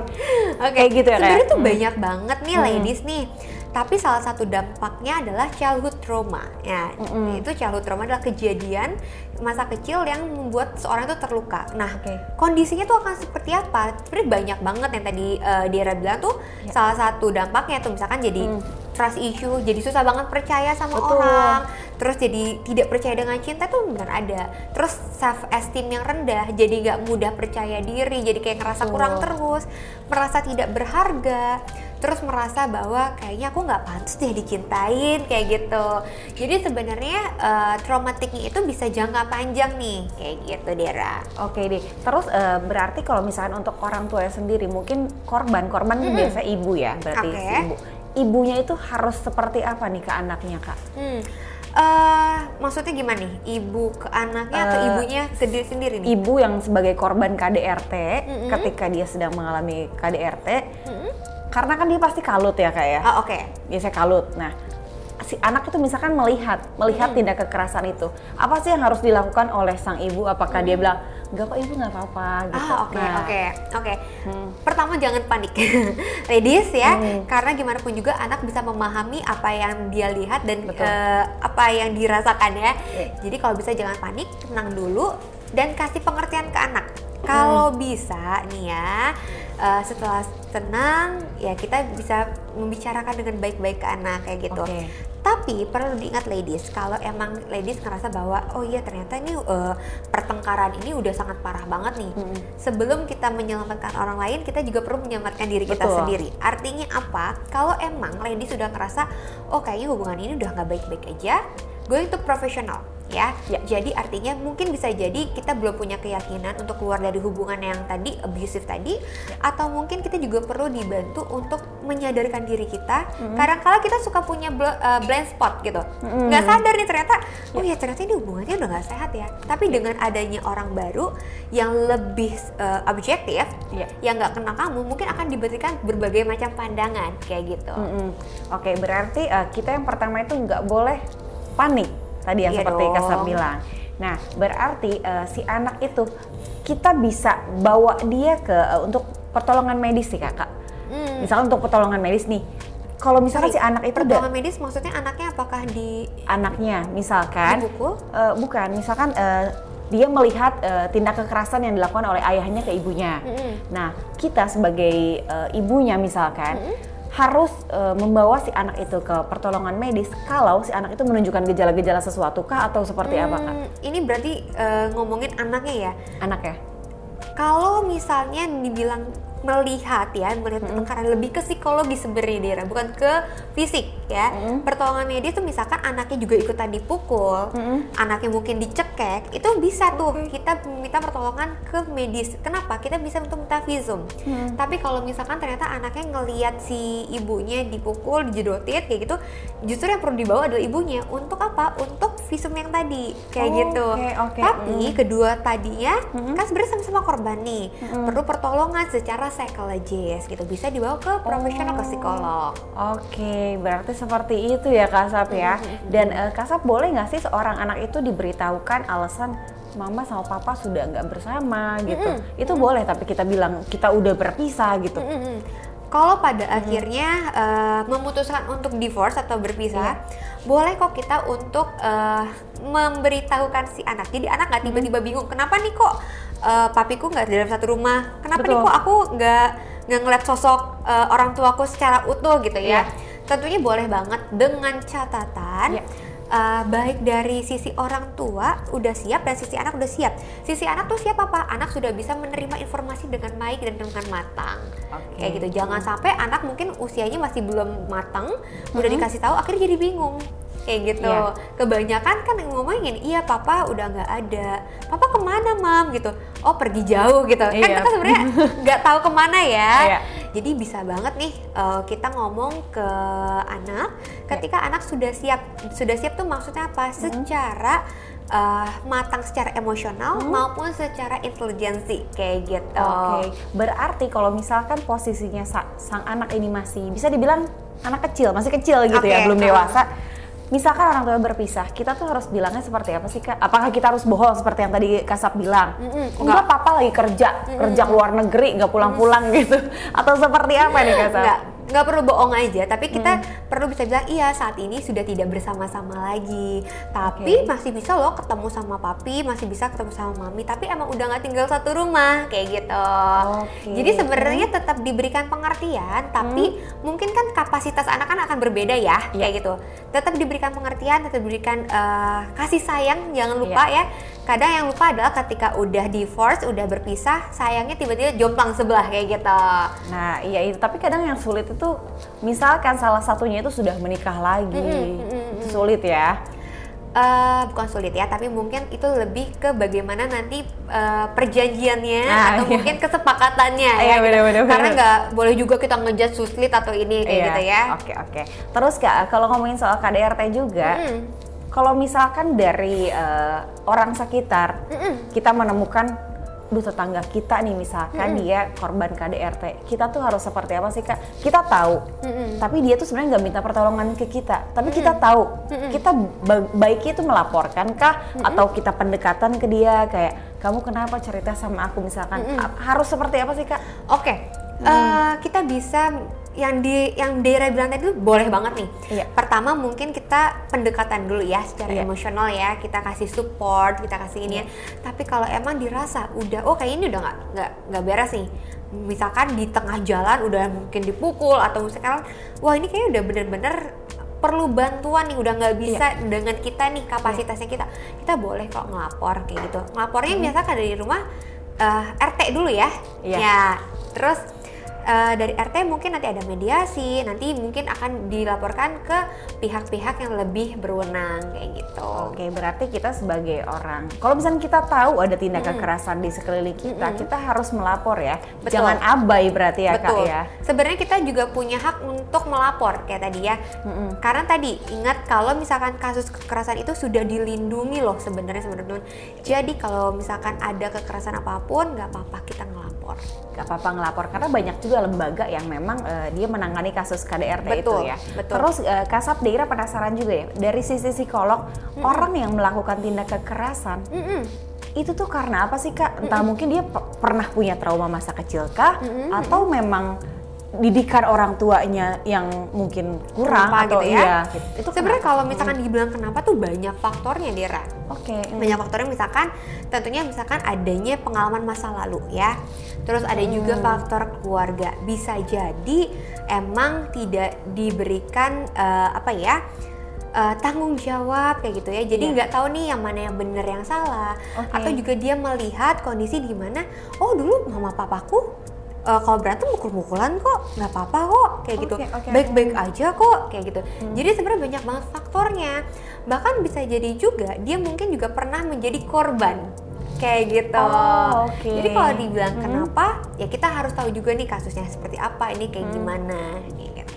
Kayak gitu ya. Sebenarnya tuh banyak banget nih ladies nih. Tapi salah satu dampaknya adalah childhood trauma. Ya, itu childhood trauma adalah kejadian masa kecil yang membuat seorang itu terluka. Nah, kondisinya tuh akan seperti apa? Sebenarnya banyak banget yang tadi Dera bilang tuh. Salah satu dampaknya tuh misalkan jadi trust issue, jadi susah banget percaya sama orang. Terus jadi tidak percaya dengan cinta tuh benar ada. Terus self esteem yang rendah, jadi nggak mudah percaya diri, jadi kayak ngerasa kurang terus, merasa tidak berharga. Terus merasa bahwa kayaknya aku nggak pantas deh dicintain kayak gitu. Jadi sebenarnya traumatiknya itu bisa jangka panjang nih kayak gitu Dera. Oke deh. Terus berarti kalau misalnya untuk orang tua sendiri mungkin korban itu biasa ibu ya, berarti si ibu. Ibunya itu harus seperti apa nih ke anaknya Kak? Maksudnya gimana nih? Ibu ke anaknya atau ibunya ke diri sendiri nih? Ibu yang sebagai korban KDRT ketika dia sedang mengalami KDRT. Karena kan dia pasti kalut ya Kak ya. Biasanya kalut. Nah, si anak itu misalkan melihat tindak kekerasan itu, apa sih yang harus dilakukan oleh sang ibu? Apakah dia bilang enggak kok ibu, nggak apa-apa gitu? Oke. Pertama jangan panik, ladies ya, karena gimana pun juga anak bisa memahami apa yang dia lihat dan apa yang dirasakan ya. Jadi kalau bisa jangan panik, tenang dulu dan kasih pengertian ke anak. Kalau bisa nih ya, setelah tenang ya kita bisa membicarakan dengan baik-baik ke anak kayak gitu. Tapi perlu diingat ladies, kalau emang ladies ngerasa bahwa oh iya ternyata ini pertengkaran ini udah sangat parah banget nih. Sebelum kita menyelamatkan orang lain, kita juga perlu menyelamatkan diri kita sendiri. Artinya apa? Kalau emang ladies sudah ngerasa oh kayaknya hubungan ini udah nggak baik-baik aja, going to professional. Ya, jadi artinya mungkin bisa jadi kita belum punya keyakinan untuk keluar dari hubungan yang tadi abusive tadi, atau mungkin kita juga perlu dibantu untuk menyadarkan diri kita. Kadang-kala kita suka punya blind spot gitu, nggak sadar nih ternyata, oh ya ternyata ini hubungannya udah nggak sehat ya. Tapi dengan adanya orang baru yang lebih objektif, yang nggak kenal kamu, mungkin akan diberikan berbagai macam pandangan kayak gitu. Oke, berarti kita yang pertama itu nggak boleh panik. Tadi yang seperti Kasab bilang. Nah, berarti si anak itu kita bisa bawa dia ke untuk pertolongan medis sih kakak. Misalkan untuk pertolongan medis nih. Kalau misalkan si anak itu pertolongan medis maksudnya anaknya apakah anaknya misalkan dipukul? Bukan, misalkan dia melihat tindak kekerasan yang dilakukan oleh ayahnya ke ibunya. Nah, kita sebagai ibunya misalkan harus membawa si anak itu ke pertolongan medis kalau si anak itu menunjukkan gejala-gejala sesuatu kah atau seperti apa kak? Ini berarti ngomongin anaknya ya? Anaknya. Kalau misalnya dibilang melihat pertengkaran lebih ke psikologi sebenarnya Dera, bukan ke fisik ya. Pertolongan medis tuh misalkan anaknya juga ikutan dipukul, anaknya mungkin dicekek, itu bisa tuh kita minta pertolongan ke medis. Kenapa? Kita bisa untuk minta visum. Tapi kalau misalkan ternyata anaknya ngelihat si ibunya dipukul, dijedotin kayak gitu, justru yang perlu dibawa adalah ibunya. Untuk apa? Untuk visum yang tadi kayak gitu. Tapi kedua tadinya kan sebenarnya sama-sama korban nih, perlu pertolongan secara psikologis gitu, bisa dibawa ke profesional, ke psikolog. Berarti seperti itu ya Kasab ya. Dan Kasab boleh nggak sih seorang anak itu diberitahukan alasan mama sama papa sudah nggak bersama gitu? Itu boleh, tapi kita bilang kita udah berpisah gitu. Kalau pada akhirnya memutuskan untuk divorce atau berpisah, boleh kok kita untuk memberitahukan si anak. Jadi anak nggak tiba-tiba bingung, kenapa nih kok papiku nggak dalam satu rumah? Kenapa nih kok aku nggak ngeliat sosok orang tuaku secara utuh gitu ya? Tentunya boleh banget dengan catatan baik dari sisi orang tua udah siap dan sisi anak udah siap. Sisi anak tuh siap apa? Anak sudah bisa menerima informasi dengan baik dan dengan matang. Kayak gitu. Jangan sampai anak mungkin usianya masih belum matang, udah dikasih tahu akhirnya jadi bingung. Kayak gitu. Kebanyakan kan yang ngomongin, iya papa udah nggak ada, papa kemana mam gitu, oh pergi jauh gitu. Kan kita sebenarnya nggak tahu kemana ya. Jadi bisa banget nih kita ngomong ke anak ketika anak sudah siap. Sudah siap tuh maksudnya apa? Secara matang secara emosional maupun secara intelijensi kayak gitu. Berarti kalau misalkan posisinya sang anak ini masih bisa dibilang anak kecil, masih kecil gitu ya, belum dewasa. Misalkan orang tua berpisah, kita tuh harus bilangnya seperti apa sih kak? Apakah kita harus bohong seperti yang tadi Kasab bilang? Enggak, papa lagi kerja luar negeri, nggak pulang-pulang gitu? Atau seperti apa nih Kasab? Nggak perlu bohong aja, tapi kita perlu bisa bilang iya saat ini sudah tidak bersama-sama lagi, tapi masih bisa loh ketemu sama papi, masih bisa ketemu sama mami, tapi emang udah nggak tinggal satu rumah kayak gitu. Jadi sebenarnya tetap diberikan pengertian, tapi mungkin kan kapasitas anak kan akan berbeda ya, kayak gitu. Tetap diberikan pengertian, tetap diberikan kasih sayang, jangan lupa ya. Kadang yang lupa adalah ketika udah divorce, udah berpisah, sayangnya tiba-tiba jomplang sebelah kayak gitu. Nah iya itu, tapi kadang yang sulit itu misalkan salah satunya itu sudah menikah lagi, itu sulit ya? Bukan sulit ya, tapi mungkin itu lebih ke bagaimana nanti perjanjiannya atau mungkin kesepakatannya ya. Bener. Karena nggak boleh juga kita ngejudge sulit atau ini kayak gitu ya. Oke. Terus kak, kalau ngomongin soal KDRT juga, kalau misalkan dari orang sekitar kita menemukan tetangga kita nih misalkan dia korban KDRT, kita tuh harus seperti apa sih kak? Kita tahu, tapi dia tuh sebenarnya nggak minta pertolongan ke kita, tapi kita tahu, kita baiknya itu melaporkan kah? Atau kita pendekatan ke dia kayak kamu kenapa cerita sama aku misalkan? Harus seperti apa sih kak? Kita bisa yang Dera bilang tadi boleh banget nih. Pertama mungkin kita pendekatan dulu ya secara emosional ya, kita kasih support, kita kasih ini ya. Tapi kalau emang dirasa udah kayak ini udah nggak beres nih, misalkan di tengah jalan udah mungkin dipukul atau misalkan wah ini kayaknya udah bener-bener perlu bantuan nih, udah nggak bisa dengan kita nih kapasitasnya kita boleh kok ngelapor kayak gitu. Ngelapornya biasa kan dari rumah RT dulu ya. Ya terus dari RT mungkin nanti ada mediasi, nanti mungkin akan dilaporkan ke pihak-pihak yang lebih berwenang kayak gitu. Oke, berarti kita sebagai orang, kalau misalnya kita tahu ada tindak kekerasan di sekeliling kita, kita harus melapor ya. Betul. Jangan abai berarti ya Kak ya. Sebenarnya kita juga punya hak untuk melapor kayak tadi ya. Karena tadi ingat kalau misalkan kasus kekerasan itu sudah dilindungi loh sebenarnya teman-teman. Jadi kalau misalkan ada kekerasan apapun nggak apa-apa kita ngelapor. Gak apa-apa ngelapor karena banyak juga lembaga yang memang dia menangani kasus KDRT itu ya. Betul. Terus Kasab Deira penasaran juga ya, dari sisi psikolog, orang yang melakukan tindak kekerasan itu tuh karena apa sih Kak? Entah mungkin dia pernah punya trauma masa kecil kah? Atau memang didikan orang tuanya yang mungkin kurang Kenapa atau gitu ya? iya gitu. Itu sebenarnya kenapa? kalau misalkan dibilang kenapa tuh banyak faktornya Dera. Oke. Banyak faktornya, misalkan tentunya misalkan adanya pengalaman masa lalu ya. Terus ada juga faktor keluarga. Bisa jadi emang tidak diberikan tanggung jawab kayak gitu ya. Jadi nggak tahu nih yang mana yang benar yang salah. Atau juga dia melihat kondisi di mana oh dulu mama papaku kalau berantem mukul-mukulan kok, nggak apa-apa kok kayak gitu, baik-baik aja kok kayak gitu. Jadi sebenarnya banyak banget faktornya. Bahkan bisa jadi juga dia mungkin juga pernah menjadi korban kayak gitu. Jadi kalau dibilang kenapa, ya kita harus tahu juga nih kasusnya seperti apa, ini kayak gimana gitu.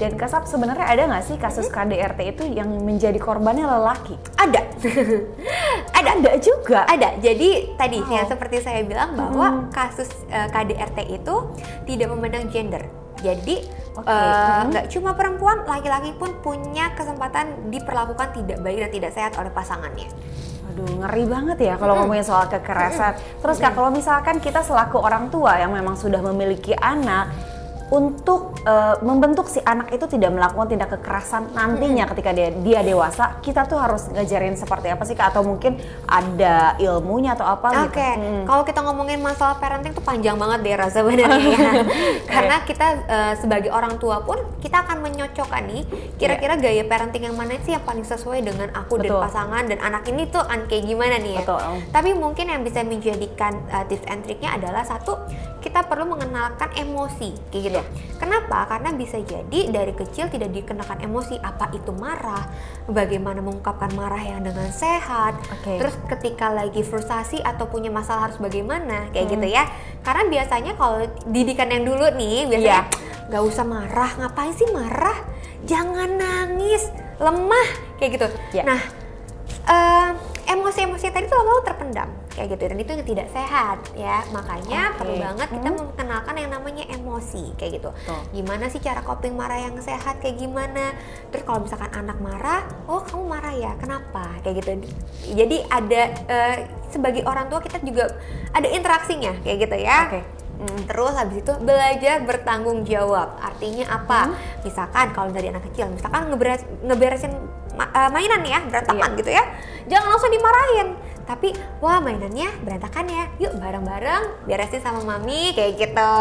Dan Kasab sebenarnya ada nggak sih kasus KDRT itu yang menjadi korbannya lelaki? Ada. Ada juga. Ada. Jadi tadi yang seperti saya bilang bahwa kasus KDRT itu tidak memandang gender. Jadi nggak cuma perempuan, laki-laki pun punya kesempatan diperlakukan tidak baik dan tidak sehat oleh pasangannya. Aduh, ngeri banget ya kalau ngomongin soal kekerasan. Terus Kak, kalau misalkan kita selaku orang tua yang memang sudah memiliki anak, untuk membentuk si anak itu tidak melakukan tindak kekerasan nantinya ketika dia dewasa, kita tuh harus ngajarin seperti apa sih Kak? Atau mungkin ada ilmunya atau apa gitu? Kalau kita ngomongin masalah parenting tuh panjang banget deh sebenarnya ya. Karena kita sebagai orang tua pun kita akan menyocokkan nih kira-kira gaya parenting yang mana sih yang paling sesuai dengan aku dan pasangan dan anak ini tuh kayak gimana nih ya. Tapi mungkin yang bisa menjadikan tips and triknya adalah satu, kita perlu mengenalkan emosi kayak gitu. Kenapa? Karena bisa jadi dari kecil tidak dikenakan emosi, apa itu marah, bagaimana mengungkapkan marah yang dengan sehat. Terus ketika lagi frustasi atau punya masalah harus bagaimana kayak gitu ya. Karena biasanya kalau didikan yang dulu nih biasanya nggak usah marah, ngapain sih marah, jangan nangis, lemah kayak gitu. Nah emosi-emosi tadi tuh lama-lama terpendam kayak gitu, dan itu yang tidak sehat ya. Makanya perlu banget kita mengenalkan yang namanya emosi kayak gitu. Gimana sih cara coping marah yang sehat kayak gimana. Terus kalau misalkan anak marah, oh kamu marah ya, kenapa kayak gitu. Jadi ada sebagai orang tua kita juga ada interaksinya kayak gitu ya. Terus habis itu belajar bertanggung jawab. Artinya apa? Misalkan kalau dari anak kecil, misalkan ngeberesin mainan ya, berantakan gitu ya, jangan langsung dimarahin. Tapi wah mainannya berantakan ya, yuk bareng-bareng beresin sama mami kayak gitu.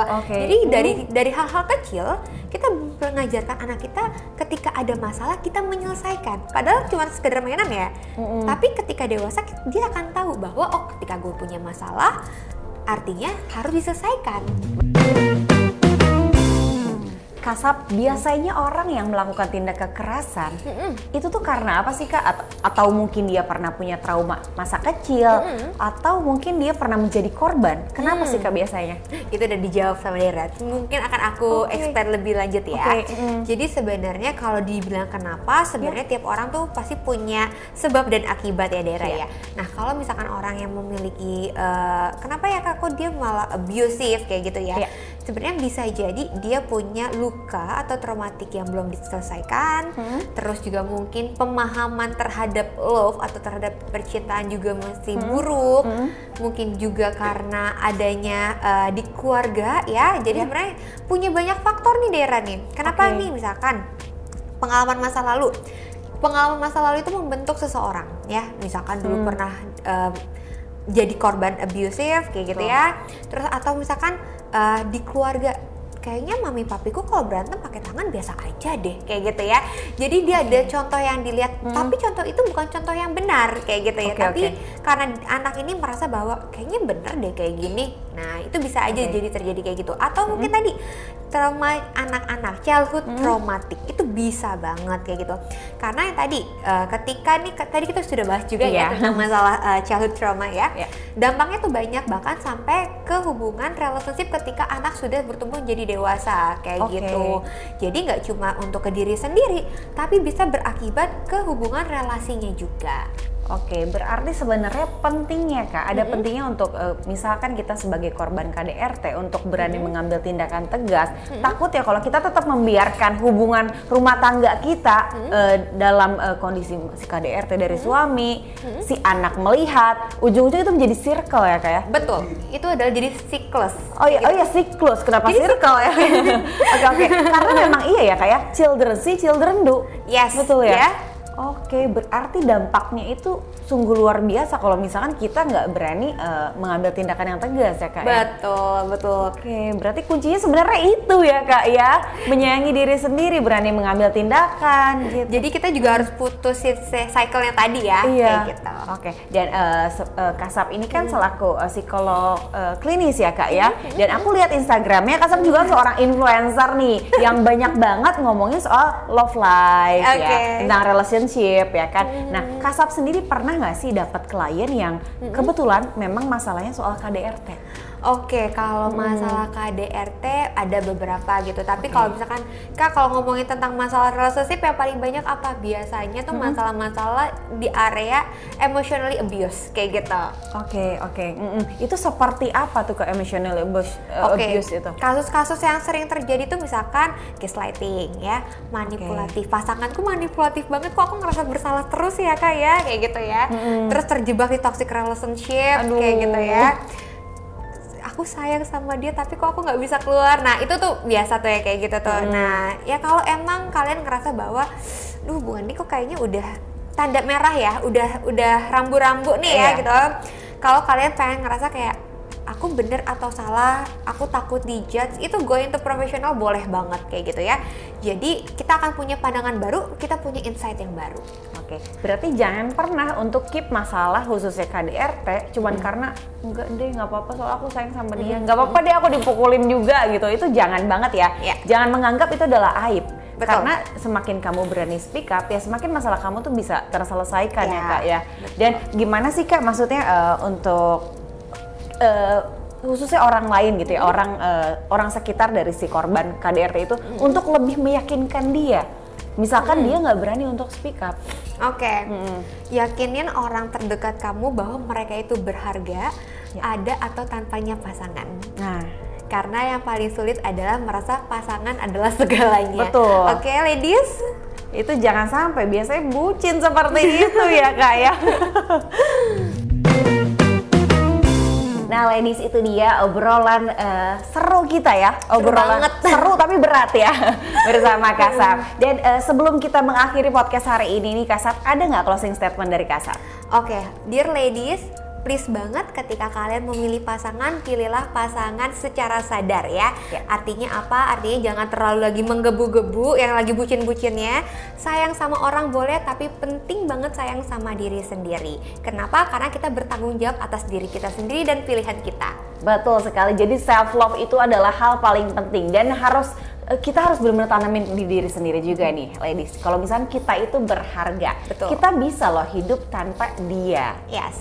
Jadi dari hal-hal kecil kita mengajarkan anak kita ketika ada masalah kita menyelesaikan. Padahal cuma sekedar mainan ya. Tapi ketika dewasa dia akan tahu bahwa oh ketika gue punya masalah artinya harus diselesaikan. Kasab, biasanya orang yang melakukan tindak kekerasan itu tuh karena apa sih Kak? Atau mungkin dia pernah punya trauma masa kecil, atau mungkin dia pernah menjadi korban. Kenapa sih Kak biasanya? Itu udah dijawab sama Dera. Mungkin akan aku expand lebih lanjut ya. Jadi sebenarnya kalau dibilang kenapa, sebenarnya tiap orang tuh pasti punya sebab dan akibat ya Dera ya. Nah kalau misalkan orang yang memiliki kenapa ya Kak kok dia malah abusive kayak gitu ya. Sebenarnya bisa jadi dia punya luka atau traumatik yang belum diselesaikan, terus juga mungkin pemahaman terhadap love atau terhadap percintaan juga masih buruk, mungkin juga karena adanya di keluarga ya, jadi sebenarnya punya banyak faktor nih Dera nih. Kenapa nih misalkan pengalaman masa lalu itu membentuk seseorang ya, misalkan dulu pernah jadi korban abusive kayak gitu ya, terus atau misalkan di keluarga kayaknya mami papiku kalau berantem pakai tangan biasa aja deh, kayak gitu ya. Jadi dia ada contoh yang dilihat, tapi contoh itu bukan contoh yang benar kayak gitu ya. Tapi karena anak ini merasa bahwa kayaknya bener deh kayak gini. Nah, itu bisa aja jadi terjadi kayak gitu. Atau mungkin tadi trauma anak-anak, childhood traumatic, itu bisa banget kayak gitu. Karena yang tadi ketika nih tadi kita sudah bahas juga ya tentang masalah childhood trauma ya. Dampaknya tuh banyak, bahkan sampai ke hubungan relationship ketika anak sudah bertumbuh jadi dewasa kayak gitu. Jadi nggak cuma untuk ke diri sendiri, tapi bisa berakibat ke hubungan relasinya juga. Oke, berarti sebenarnya pentingnya Kak, ada pentingnya untuk misalkan kita sebagai korban KDRT untuk berani mengambil tindakan tegas. Takut ya kalau kita tetap membiarkan hubungan rumah tangga kita dalam kondisi si KDRT dari suami, si anak melihat, ujung-ujungnya itu menjadi circle ya Kak ya? Betul, itu adalah jadi siklus. Oh iya siklus, kenapa jadi circle ya? Oke, karena memang iya ya Kak ya, children see, children do. Yes, betul ya? Oke, berarti dampaknya itu sungguh luar biasa kalau misalkan kita nggak berani mengambil tindakan yang tegas ya Kak. Betul. Oke, berarti kuncinya sebenarnya itu ya Kak ya, menyayangi diri sendiri, berani mengambil tindakan gitu. Jadi kita juga harus putusin cycle-nya tadi ya, kayak gitu. Oke, dan Kasap ini kan selaku psikolog klinis ya Kak ya, dan aku lihat Instagramnya Kasap juga seorang influencer nih yang banyak banget ngomongin soal love life ya, tentang relationship ya kan. Nah, Kasap sendiri pernah nggak sih dapat klien yang kebetulan memang masalahnya soal KDRT? Oke, kalau masalah KDRT ada beberapa gitu. Tapi kalau misalkan Kak, kalau ngomongin tentang masalah relationship yang paling banyak apa? Biasanya tuh masalah-masalah di area emotionally abuse kayak gitu. Oke. Itu seperti apa tuh Kak emotional abuse itu? Kasus-kasus yang sering terjadi tuh misalkan gaslighting ya, manipulatif. Pasanganku manipulatif banget, kok aku ngerasa bersalah terus ya Kak ya, kayak gitu ya. Terus terjebak di toxic relationship kayak gitu ya. Aku sayang sama dia tapi kok aku nggak bisa keluar. Nah itu tuh biasa tuh ya kayak gitu tuh. Nah ya kalau emang kalian ngerasa bahwa hubungan ini kok kayaknya udah tanda merah ya, udah rambu-rambu nih ya gitu. Kalau kalian pengen ngerasa kayak aku bener atau salah, aku takut dijudge, itu go into professional boleh banget kayak gitu ya. Jadi kita akan punya pandangan baru, kita punya insight yang baru. Oke, berarti jangan pernah untuk keep masalah khususnya KDRT cuman karena enggak deh, nggak apa-apa soal aku sayang sama dia, nggak apa-apa deh aku dipukulin juga gitu. Itu jangan banget ya. Jangan menganggap itu adalah aib. Betul. Karena semakin kamu berani speak up ya semakin masalah kamu tuh bisa terselesaikan ya Kak ya. Betul. Dan gimana sih Kak maksudnya untuk khususnya orang lain gitu ya, orang sekitar dari si korban KDRT itu untuk lebih meyakinkan dia. Misalkan dia nggak berani untuk speak up. Yakinin orang terdekat kamu bahwa mereka itu berharga, ada atau tanpanya pasangan. Nah, karena yang paling sulit adalah merasa pasangan adalah segalanya. Betul. Oke, ladies, itu jangan sampai, biasanya bucin seperti itu ya Kak ya. Nah ladies, itu dia obrolan seru kita ya, obrolan seru tapi berat ya bersama Kasap. Dan sebelum kita mengakhiri podcast hari ini nih Kasap, ada nggak closing statement dari Kasap? Oke, dear ladies, please banget ketika kalian memilih pasangan, pilihlah pasangan secara sadar ya. Artinya apa? Artinya jangan terlalu lagi menggebu-gebu yang lagi bucin-bucinnya. Sayang sama orang boleh, tapi penting banget sayang sama diri sendiri. Kenapa? Karena kita bertanggung jawab atas diri kita sendiri dan pilihan kita. Betul sekali, jadi self love itu adalah hal paling penting dan kita harus benar-benar tanamin di diri sendiri juga nih ladies. Kalau misalnya kita itu berharga, kita bisa loh hidup tanpa dia. Iya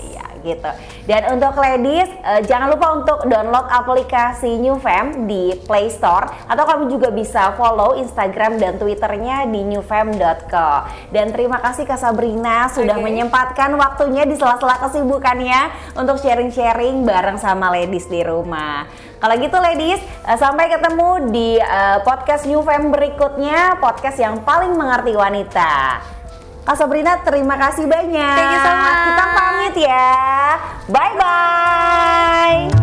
gitu. Dan untuk ladies, jangan lupa untuk download aplikasi Newfam di Play Store, atau kamu juga bisa follow Instagram dan Twitternya di newfam.co. Dan terima kasih Kak Sabrina sudah menyempatkan waktunya di sela-sela kesibukannya untuk sharing-sharing bareng sama ladies di rumah. Kalau gitu ladies, sampai ketemu di podcast Newfam berikutnya, podcast yang paling mengerti wanita. Kak Sabrina, terima kasih banyak. Thank you so much. Kita pamit ya. Bye-bye.